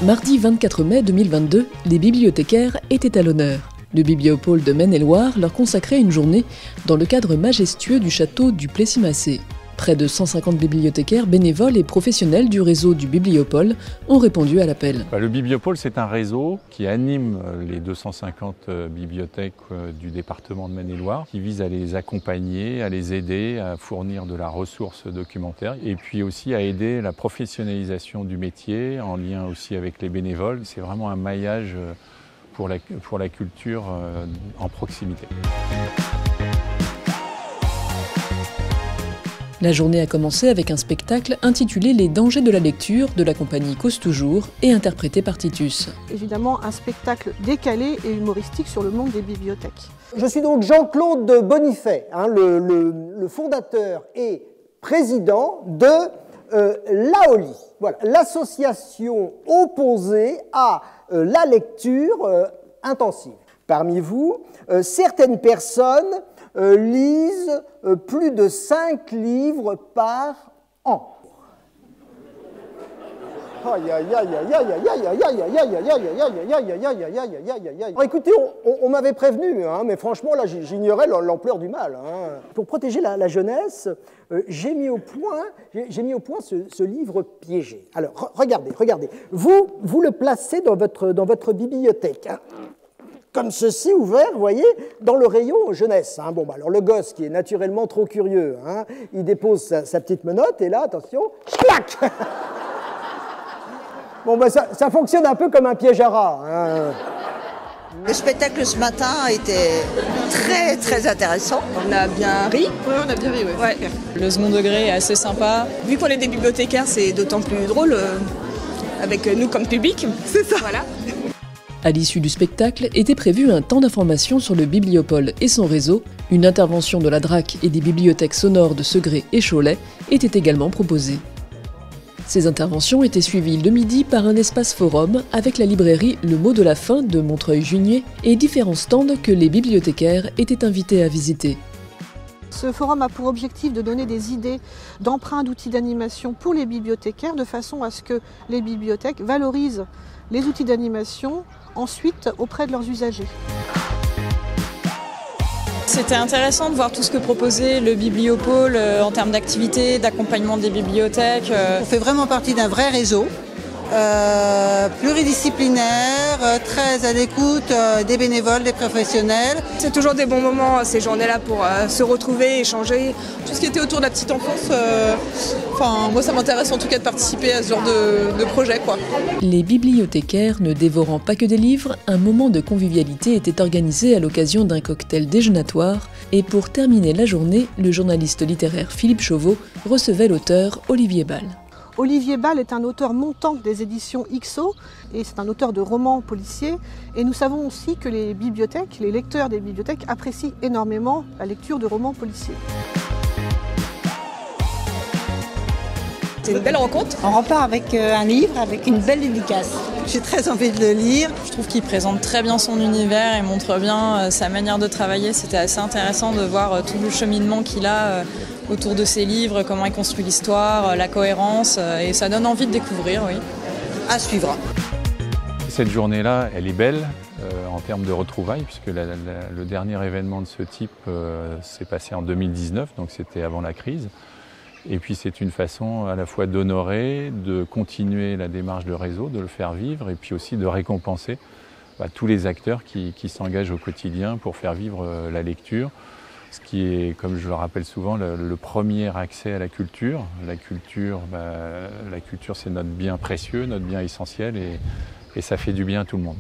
Mardi 24 mai 2022, les bibliothécaires étaient à l'honneur. Le Bibliopôle de Maine-et-Loire leur consacrait une journée dans le cadre majestueux du château du Plessis-Massé. Près de 150 bibliothécaires, bénévoles et professionnels du réseau du Bibliopôle ont répondu à l'appel. Le Bibliopôle, c'est un réseau qui anime les 250 bibliothèques du département de Maine-et-Loire, qui vise à les accompagner, à les aider, à fournir de la ressource documentaire et puis aussi à aider la professionnalisation du métier en lien aussi avec les bénévoles. C'est vraiment un maillage pour la culture en proximité. La journée a commencé avec un spectacle intitulé « Les dangers de la lecture » de la compagnie Cause Toujours et interprété par Titus. Évidemment, un spectacle décalé et humoristique sur le monde des bibliothèques. Je suis donc Jean-Claude Bonifay, le fondateur et président de l'AOLI, voilà, l'association opposée à la lecture intensive. Parmi vous, certaines personnes lisent plus de 5 livres par an. Écoutez, on m'avait prévenu, mais franchement, là, j'ignorais l'ampleur du mal. Pour protéger la jeunesse, j'ai mis au point ce livre piégé. Alors, regardez. Vous le placez dans votre bibliothèque. Comme ceci, ouvert, vous voyez, dans le rayon jeunesse. Alors le gosse, qui est naturellement trop curieux, il dépose sa petite menotte, et là, attention, clac. Ça fonctionne un peu comme un piège à rats. Le spectacle ce matin a été très, très intéressant. On a bien ri. Oui, on a bien ri, ouais. Le second degré est assez sympa. Vu qu'on est des bibliothécaires, c'est d'autant plus drôle avec nous comme public. C'est ça. Voilà. À l'issue du spectacle, était prévu un temps d'information sur le Bibliopôle et son réseau. Une intervention de la DRAC et des bibliothèques sonores de Segré et Cholet était également proposée. Ces interventions étaient suivies le midi par un espace forum avec la librairie Le Mot de la Fin de Montreuil-Juigné et différents stands que les bibliothécaires étaient invités à visiter. Ce forum a pour objectif de donner des idées d'emprunt d'outils d'animation pour les bibliothécaires de façon à ce que les bibliothèques valorisent les outils d'animation ensuite auprès de leurs usagers. C'était intéressant de voir tout ce que proposait le Bibliopôle en termes d'activités, d'accompagnement des bibliothèques. On fait vraiment partie d'un vrai réseau, pluridisciplinaire, très à l'écoute des bénévoles, des professionnels. C'est toujours des bons moments, ces journées-là, pour se retrouver, échanger. Tout ce qui était autour de la petite enfance, moi ça m'intéresse en tout cas de participer à ce genre de projet, quoi. Les bibliothécaires ne dévorant pas que des livres, un moment de convivialité était organisé à l'occasion d'un cocktail déjeunatoire et pour terminer la journée, le journaliste littéraire Philippe Chauveau recevait l'auteur Olivier Bal. Olivier Bal est un auteur montant des éditions XO et c'est un auteur de romans policiers. Et nous savons aussi que les bibliothèques, les lecteurs des bibliothèques apprécient énormément la lecture de romans policiers. C'est une belle rencontre. On repart avec un livre, avec une belle dédicace. J'ai très envie de le lire. Je trouve qu'il présente très bien son univers et montre bien sa manière de travailler. C'était assez intéressant de voir tout le cheminement qu'il a autour de ses livres, comment il construit l'histoire, la cohérence, et ça donne envie de découvrir, oui. À suivre. Cette journée-là, elle est belle en termes de retrouvailles, puisque le dernier événement de ce type s'est passé en 2019, donc c'était avant la crise. Et puis c'est une façon à la fois d'honorer, de continuer la démarche de réseau, de le faire vivre, et puis aussi de récompenser tous les acteurs qui s'engagent au quotidien pour faire vivre la lecture. Ce qui est, comme je le rappelle souvent, le premier accès à la culture. La culture, c'est notre bien précieux, notre bien essentiel, et ça fait du bien à tout le monde.